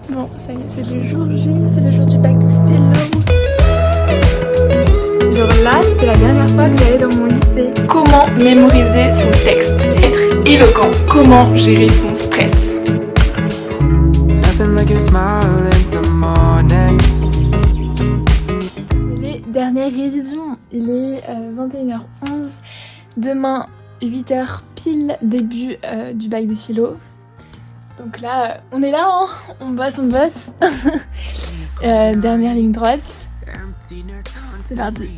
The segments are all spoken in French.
Bon, ça y est, c'est le jour J, c'est le jour du bac de philo. Genre là, c'était la dernière fois que j'allais dans mon lycée. Comment mémoriser son texte? Être éloquent. Comment gérer son stress? Nothing like a smile in the morning. Les dernières révisions. Il est 21h11. Demain, 8h pile, début du bac de philo. Donc là, on est là, hein, on bosse. Dernière ligne droite. C'est parti.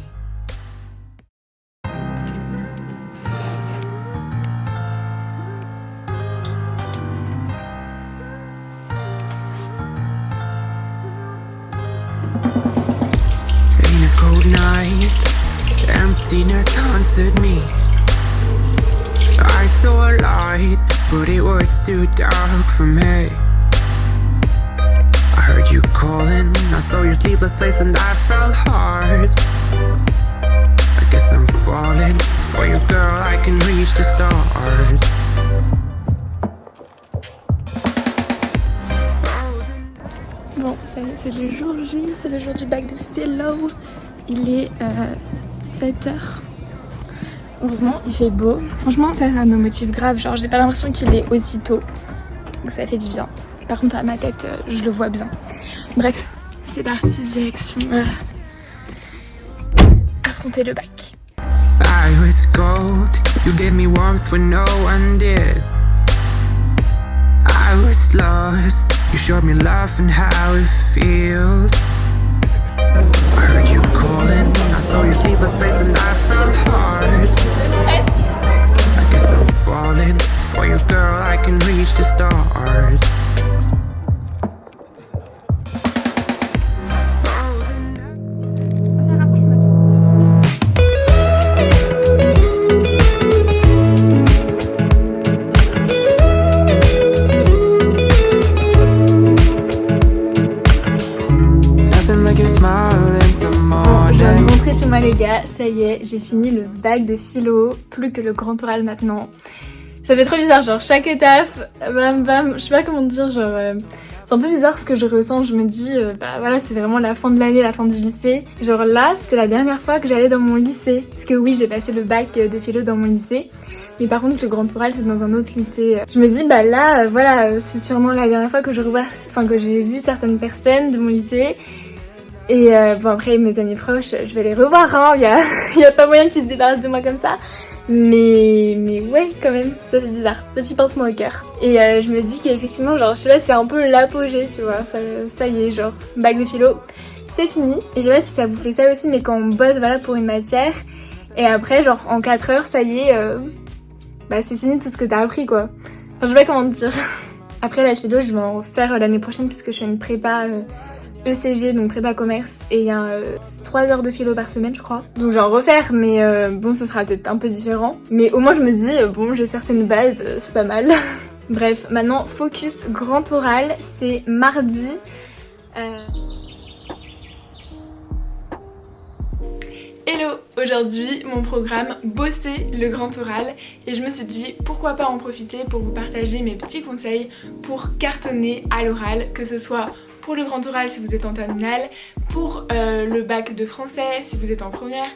In a cold night, emptiness haunted me. I saw a light, but it was too dark for me. I heard you calling, I saw your sleepless face and I fell hard. I guess I'm falling for you, girl, I can reach the stars. Bon, ça y est, c'est le jour J, c'est le jour du bac de philo. Il est 7h. Heureusement, il fait beau. Franchement, ça me motive grave. Genre, j'ai pas l'impression qu'il est aussi tôt. Donc ça fait du bien. Par contre, à ma tête, je le vois bien. Bref, c'est parti, direction affronter le bac. I was cold, you gave me warmth when no one did. I was lost, you showed me love and how it feels. I heard you calling, I saw your sleepless face and I fell hard. I guess I'm falling for you, girl, I can reach the stars. Je viens de rentrer chez moi les gars, ça y est, j'ai fini le bac de philo, plus que le grand oral maintenant. Ça fait trop bizarre, genre chaque étape, bam bam, je sais pas comment dire, genre c'est un peu bizarre ce que je ressens, je me dis bah voilà c'est vraiment la fin de l'année, la fin du lycée. Genre là c'était la dernière fois que j'allais dans mon lycée, parce que oui j'ai passé le bac de philo dans mon lycée. Mais par contre le grand oral c'est dans un autre lycée. Je me dis bah là voilà c'est sûrement la dernière fois que je revois, enfin que j'ai vu certaines personnes de mon lycée. Et bon après mes amis proches, je vais les revoir, hein, y a pas moyen qu'ils se débarrassent de moi comme ça. Mais ouais quand même, ça fait bizarre, petit pincement au cœur. Et je me dis qu'effectivement genre je sais pas c'est un peu l'apogée tu vois, ça y est genre bac de philo, c'est fini. Et je sais pas si ça vous fait ça aussi mais quand on bosse voilà pour une matière et après genre en 4 heures ça y est, bah c'est fini tout ce que t'as appris quoi. Enfin je sais pas comment te dire. Après la philo je vais en faire l'année prochaine puisque je fais une prépa ECG, donc prépa commerce, et il y a 3 heures de philo par semaine je crois. Donc je vais en refaire mais bon ce sera peut-être un peu différent. Mais au moins je me dis bon j'ai certaines bases, c'est pas mal. Bref, maintenant focus grand oral, c'est mardi. Hello! Aujourd'hui, mon programme bosser le grand oral et je me suis dit pourquoi pas en profiter pour vous partager mes petits conseils pour cartonner à l'oral, que ce soit pour le grand oral si vous êtes en terminale, pour le bac de français si vous êtes en première,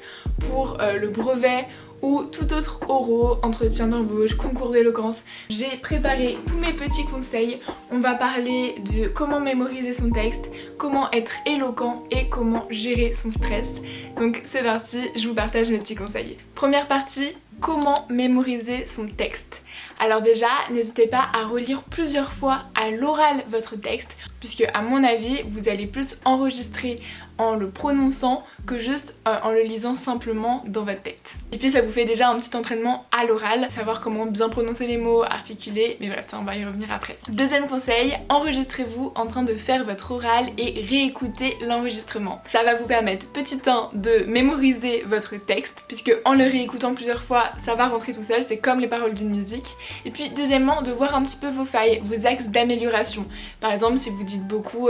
pour le brevet ou tout autre oraux, entretien d'embauche, concours d'éloquence. J'ai préparé tous mes petits conseils. On va parler de comment mémoriser son texte, comment être éloquent et comment gérer son stress. Donc c'est parti, je vous partage mes petits conseils. Première partie, comment mémoriser son texte. Alors déjà, n'hésitez pas à relire plusieurs fois à l'oral votre texte, puisque à mon avis, vous allez plus enregistrer en le prononçant que juste en le lisant simplement dans votre tête. Et puis ça vous fait déjà un petit entraînement à l'oral, savoir comment bien prononcer les mots, articuler, mais bref, ça on va y revenir après. Deuxième conseil, enregistrez-vous en train de faire votre oral et réécoutez l'enregistrement. Ça va vous permettre, petit 1, de mémoriser votre texte, puisque en le réécoutant plusieurs fois, ça va rentrer tout seul, c'est comme les paroles d'une musique. Et puis deuxièmement, de voir un petit peu vos failles, vos axes d'amélioration. Par exemple, si vous dites beaucoup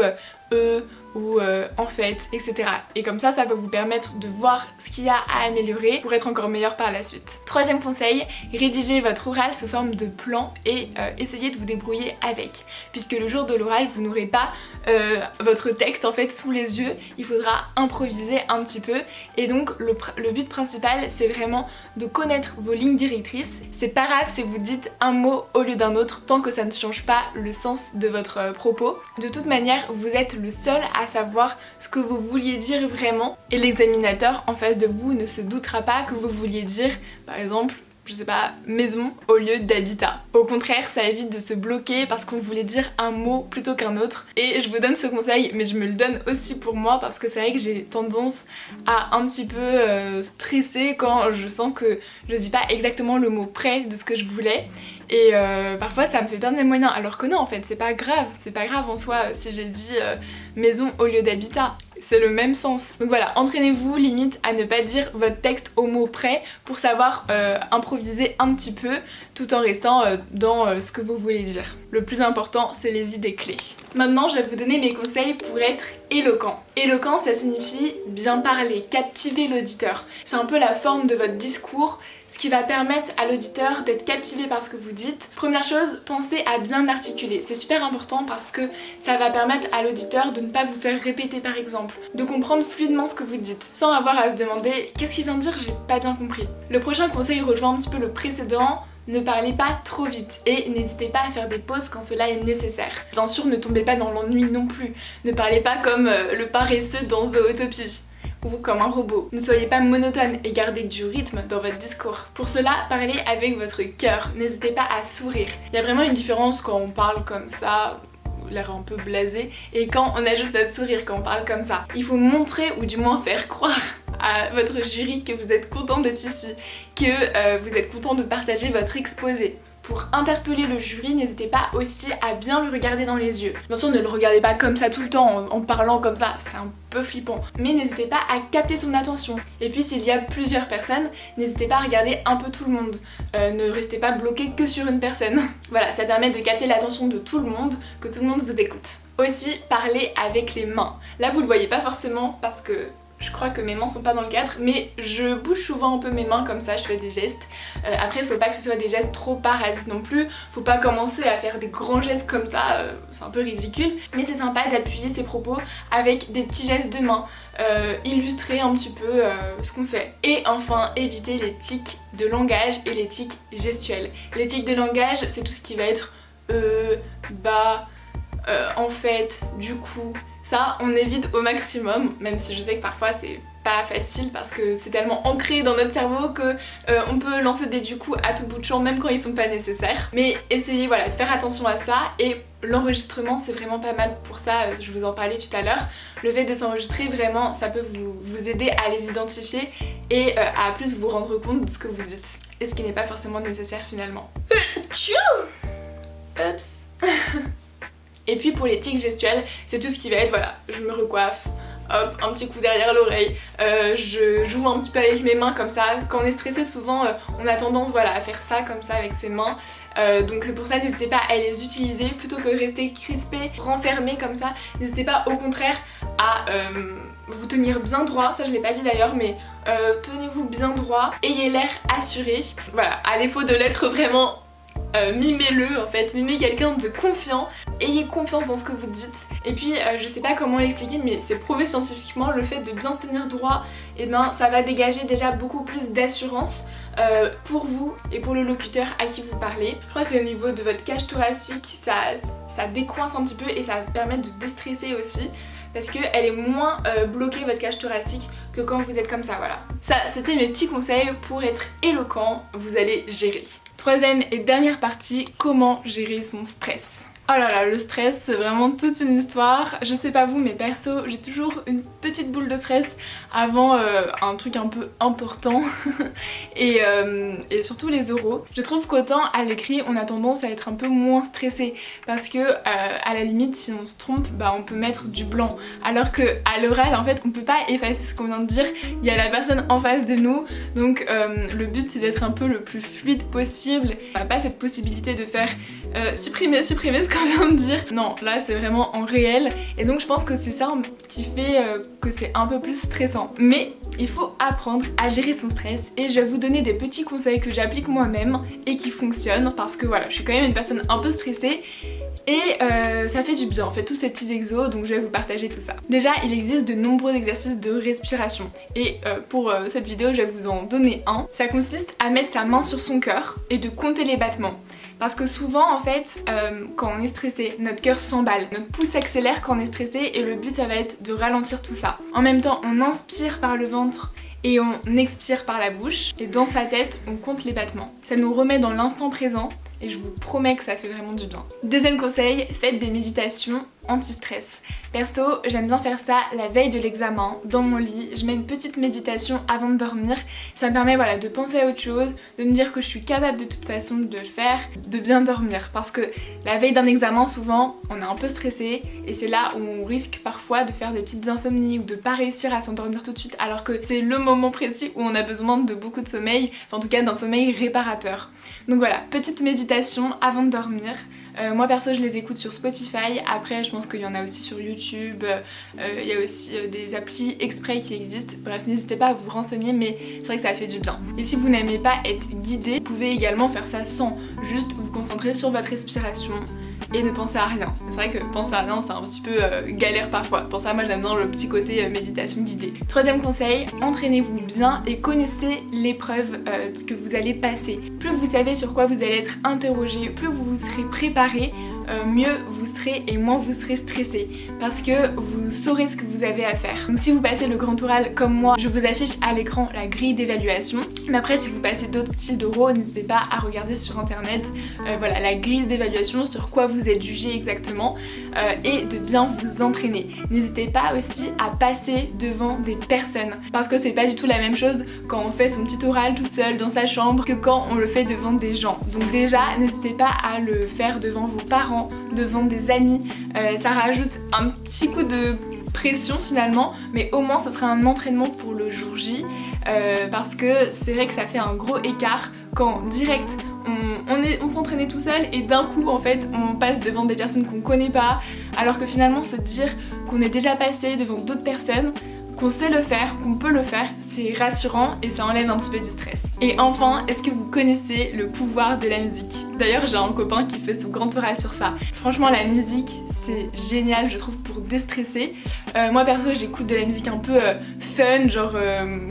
ou en fait, etc. Et comme ça, ça va vous permettre de voir ce qu'il y a à améliorer pour être encore meilleur par la suite. Troisième conseil, rédigez votre oral sous forme de plan et essayez de vous débrouiller avec. Puisque le jour de l'oral, vous n'aurez pas votre texte en fait sous les yeux, il faudra improviser un petit peu et donc le but principal c'est vraiment de connaître vos lignes directrices. C'est pas grave si vous dites un mot au lieu d'un autre tant que ça ne change pas le sens de votre propos. De toute manière, vous êtes le seul à savoir ce que vous vouliez dire vraiment et l'examinateur en face de vous ne se doutera pas que vous vouliez dire par exemple je sais pas, maison au lieu d'habitat. Au contraire, ça évite de se bloquer parce qu'on voulait dire un mot plutôt qu'un autre. Et je vous donne ce conseil, mais je me le donne aussi pour moi parce que c'est vrai que j'ai tendance à un petit peu stresser quand je sens que je dis pas exactement le mot près de ce que je voulais. Et parfois ça me fait perdre mes moyens, alors que non en fait c'est pas grave en soi si j'ai dit maison au lieu d'habitat, c'est le même sens. Donc voilà, entraînez-vous limite à ne pas dire votre texte au mot près pour savoir improviser un petit peu tout en restant dans ce que vous voulez dire. Le plus important c'est les idées clés. Maintenant je vais vous donner mes conseils pour être éloquent. Éloquent ça signifie bien parler, captiver l'auditeur. C'est un peu la forme de votre discours, ce qui va permettre à l'auditeur d'être captivé par ce que vous dites. Première chose, pensez à bien articuler. C'est super important parce que ça va permettre à l'auditeur de ne pas vous faire répéter par exemple, de comprendre fluidement ce que vous dites, sans avoir à se demander qu'est-ce qu'il vient de dire, j'ai pas bien compris. Le prochain conseil rejoint un petit peu le précédent. Ne parlez pas trop vite et n'hésitez pas à faire des pauses quand cela est nécessaire. Bien sûr, ne tombez pas dans l'ennui non plus. Ne parlez pas comme le paresseux dans Zootopie ou comme un robot. Ne soyez pas monotone et gardez du rythme dans votre discours. Pour cela, parlez avec votre cœur. N'hésitez pas à sourire. Il y a vraiment une différence quand on parle comme ça, l'air un peu blasé, et quand on ajoute notre sourire quand on parle comme ça. Il faut montrer ou du moins faire croire à votre jury que vous êtes content d'être ici, que vous êtes content de partager votre exposé. Pour interpeller le jury, n'hésitez pas aussi à bien le regarder dans les yeux. Bien sûr, ne le regardez pas comme ça tout le temps, en parlant comme ça, c'est un peu flippant. Mais n'hésitez pas à capter son attention. Et puis s'il y a plusieurs personnes, n'hésitez pas à regarder un peu tout le monde. Ne restez pas bloqué que sur une personne. Voilà, ça permet de capter l'attention de tout le monde, que tout le monde vous écoute. Aussi, parlez avec les mains. Là, vous le voyez pas forcément parce que je crois que mes mains sont pas dans le cadre, mais je bouge souvent un peu mes mains comme ça, je fais des gestes. Après, faut pas que ce soit des gestes trop parasites non plus, faut pas commencer à faire des grands gestes comme ça, c'est un peu ridicule. Mais c'est sympa d'appuyer ses propos avec des petits gestes de main, illustrer un petit peu ce qu'on fait. Et enfin, éviter les tics de langage et les tics gestuels. Les tics de langage, c'est tout ce qui va être en fait, du coup. Ça, on évite au maximum, même si je sais que parfois c'est pas facile parce que c'est tellement ancré dans notre cerveau que on peut lancer des du coup à tout bout de champ même quand ils sont pas nécessaires. Mais essayez voilà, de faire attention à ça et l'enregistrement c'est vraiment pas mal pour ça, je vous en parlais tout à l'heure. Le fait de s'enregistrer vraiment ça peut vous aider à les identifier et à plus vous rendre compte de ce que vous dites. Et ce qui n'est pas forcément nécessaire finalement. Oups. Et puis pour les tics gestuels, c'est tout ce qui va être, voilà, je me recoiffe, hop, un petit coup derrière l'oreille, je joue un petit peu avec mes mains comme ça. Quand on est stressé, souvent, on a tendance voilà, à faire ça comme ça avec ses mains. Donc c'est pour ça, n'hésitez pas à les utiliser plutôt que de rester crispé, renfermé comme ça. N'hésitez pas au contraire à vous tenir bien droit, ça je l'ai pas dit d'ailleurs, mais tenez-vous bien droit, ayez l'air assuré. Voilà, à défaut de l'être vraiment... mimez-le en fait, mimez quelqu'un de confiant, ayez confiance dans ce que vous dites. Et puis je sais pas comment l'expliquer mais c'est prouvé scientifiquement, le fait de bien se tenir droit, et ben ça va dégager déjà beaucoup plus d'assurance pour vous et pour le locuteur à qui vous parlez. Je crois que c'est au niveau de votre cage thoracique, ça décoince un petit peu et ça permet de déstresser aussi. Parce qu'elle est moins bloquée votre cage thoracique que quand vous êtes comme ça, voilà. Ça, c'était mes petits conseils pour être éloquent, vous allez gérer. Troisième et dernière partie, comment gérer son stress. Oh là là, le stress, c'est vraiment toute une histoire. Je sais pas vous, mais perso, j'ai toujours une petite boule de stress avant un truc un peu important. et surtout les oraux. Je trouve qu'autant à l'écrit, on a tendance à être un peu moins stressé. Parce que à la limite, si on se trompe, bah on peut mettre du blanc. Alors que à l'oral, en fait, on peut pas effacer ce qu'on vient de dire. Il y a la personne en face de nous. Donc le but, c'est d'être un peu le plus fluide possible. On n'a pas cette possibilité de faire supprimer ce qu'on vient de dire. Non, là c'est vraiment en réel et donc je pense que c'est ça qui fait que c'est un peu plus stressant. Mais il faut apprendre à gérer son stress et je vais vous donner des petits conseils que j'applique moi-même et qui fonctionnent parce que voilà, je suis quand même une personne un peu stressée et ça fait du bien en fait tous ces petits exos, donc je vais vous partager tout ça. Déjà il existe de nombreux exercices de respiration et pour cette vidéo je vais vous en donner un. Ça consiste à mettre sa main sur son cœur et de compter les battements. Parce que souvent en fait quand on est stressé, notre cœur s'emballe, notre pouce s'accélère quand on est stressé et le but ça va être de ralentir tout ça. En même temps on inspire par le ventre et on expire par la bouche et dans sa tête on compte les battements. Ça nous remet dans l'instant présent et je vous promets que ça fait vraiment du bien. Deuxième conseil, faites des méditations anti-stress. Perso, j'aime bien faire ça la veille de l'examen, dans mon lit, je mets une petite méditation avant de dormir. Ça me permet voilà, de penser à autre chose, de me dire que je suis capable de toute façon de le faire, de bien dormir. Parce que la veille d'un examen, souvent, on est un peu stressé et c'est là où on risque parfois de faire des petites insomnies ou de pas réussir à s'endormir tout de suite alors que c'est le moment précis où on a besoin de beaucoup de sommeil, enfin en tout cas d'un sommeil réparateur. Donc voilà, petite méditation avant de dormir. Moi perso je les écoute sur Spotify, après je pense qu'il y en a aussi sur YouTube, il y a aussi des applis exprès qui existent, bref n'hésitez pas à vous renseigner mais c'est vrai que ça fait du bien. Et si vous n'aimez pas être guidé, vous pouvez également faire ça sans, juste vous concentrer sur votre respiration et ne pensez à rien. C'est vrai que penser à rien c'est un petit peu galère parfois, pour ça moi j'aime bien le petit côté méditation guidée. Troisième conseil, entraînez-vous bien et connaissez l'épreuve que vous allez passer. Plus vous savez sur quoi vous allez être interrogé, plus vous vous serez préparé, mieux vous serez et moins vous serez stressé parce que vous saurez ce que vous avez à faire. Donc si vous passez le grand oral comme moi, je vous affiche à l'écran la grille d'évaluation. Mais après si vous passez d'autres styles d'oraux, n'hésitez pas à regarder sur internet voilà, la grille d'évaluation, sur quoi vous êtes jugé exactement et de bien vous entraîner. N'hésitez pas aussi à passer devant des personnes parce que c'est pas du tout la même chose quand on fait son petit oral tout seul dans sa chambre que quand on le fait devant des gens. Donc déjà n'hésitez pas à le faire devant vos parents, devant des amis, ça rajoute un petit coup de pression finalement, mais au moins ce sera un entraînement pour le jour J parce que c'est vrai que ça fait un gros écart quand direct on s'entraînait tout seul et d'un coup en fait on passe devant des personnes qu'on connaît pas, alors que finalement se dire qu'on est déjà passé devant d'autres personnes, qu'on sait le faire, qu'on peut le faire, c'est rassurant et ça enlève un petit peu du stress. Et enfin, est-ce que vous connaissez le pouvoir de la musique? D'ailleurs j'ai un copain qui fait son grand oral sur ça. Franchement la musique c'est génial je trouve pour déstresser. Moi perso j'écoute de la musique un peu fun, genre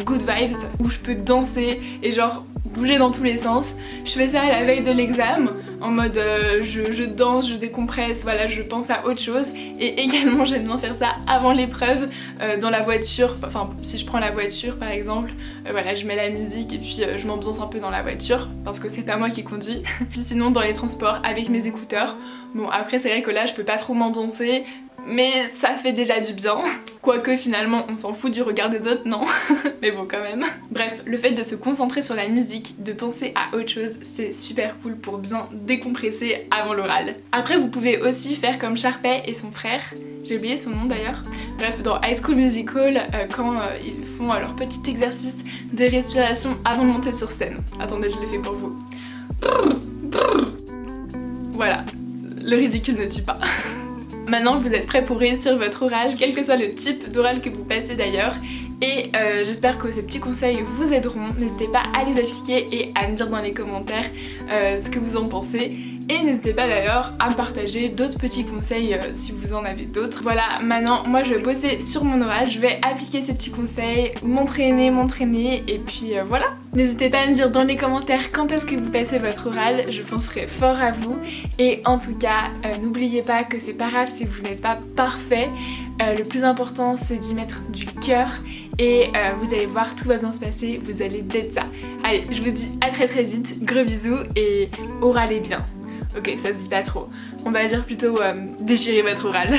good vibes, où je peux danser et genre bouger dans tous les sens. Je fais ça à la veille de l'examen en mode je danse, je décompresse, voilà, je pense à autre chose. Et également j'aime bien faire ça avant l'épreuve dans la voiture, enfin si je prends la voiture par exemple, voilà, je mets la musique et puis je m'ambiance un peu dans la voiture parce que c'est pas moi qui conduis. Puis sinon dans les transports avec mes écouteurs. Bon après c'est vrai que là je peux pas trop m'ambiancer, mais ça fait déjà du bien. Quoique finalement on s'en fout du regard des autres, non. Mais bon quand même. Bref, le fait de se concentrer sur la musique, de penser à autre chose, c'est super cool pour bien décompresser avant l'oral. Après vous pouvez aussi faire comme Sharpay et son frère, j'ai oublié son nom d'ailleurs. Bref, dans High School Musical, quand ils font leur petit exercice de respiration avant de monter sur scène. Attendez, je le fais pour vous. Voilà, le ridicule ne tue pas. Maintenant vous êtes prêts pour réussir votre oral, quel que soit le type d'oral que vous passez d'ailleurs. Et j'espère que ces petits conseils vous aideront. N'hésitez pas à les appliquer et à me dire dans les commentaires ce que vous en pensez. Et n'hésitez pas d'ailleurs à me partager d'autres petits conseils si vous en avez d'autres. Voilà, maintenant moi je vais bosser sur mon oral, je vais appliquer ces petits conseils, m'entraîner et puis voilà. N'hésitez pas à me dire dans les commentaires quand est-ce que vous passez votre oral, je penserai fort à vous. Et en tout cas, n'oubliez pas que c'est pas grave si vous n'êtes pas parfait. Le plus important c'est d'y mettre du cœur et vous allez voir, tout va bien se passer, vous allez d'être ça. Allez, je vous dis à très vite, gros bisous et oralez bien. Ok, ça se dit pas trop. On va dire plutôt déchirez votre oral.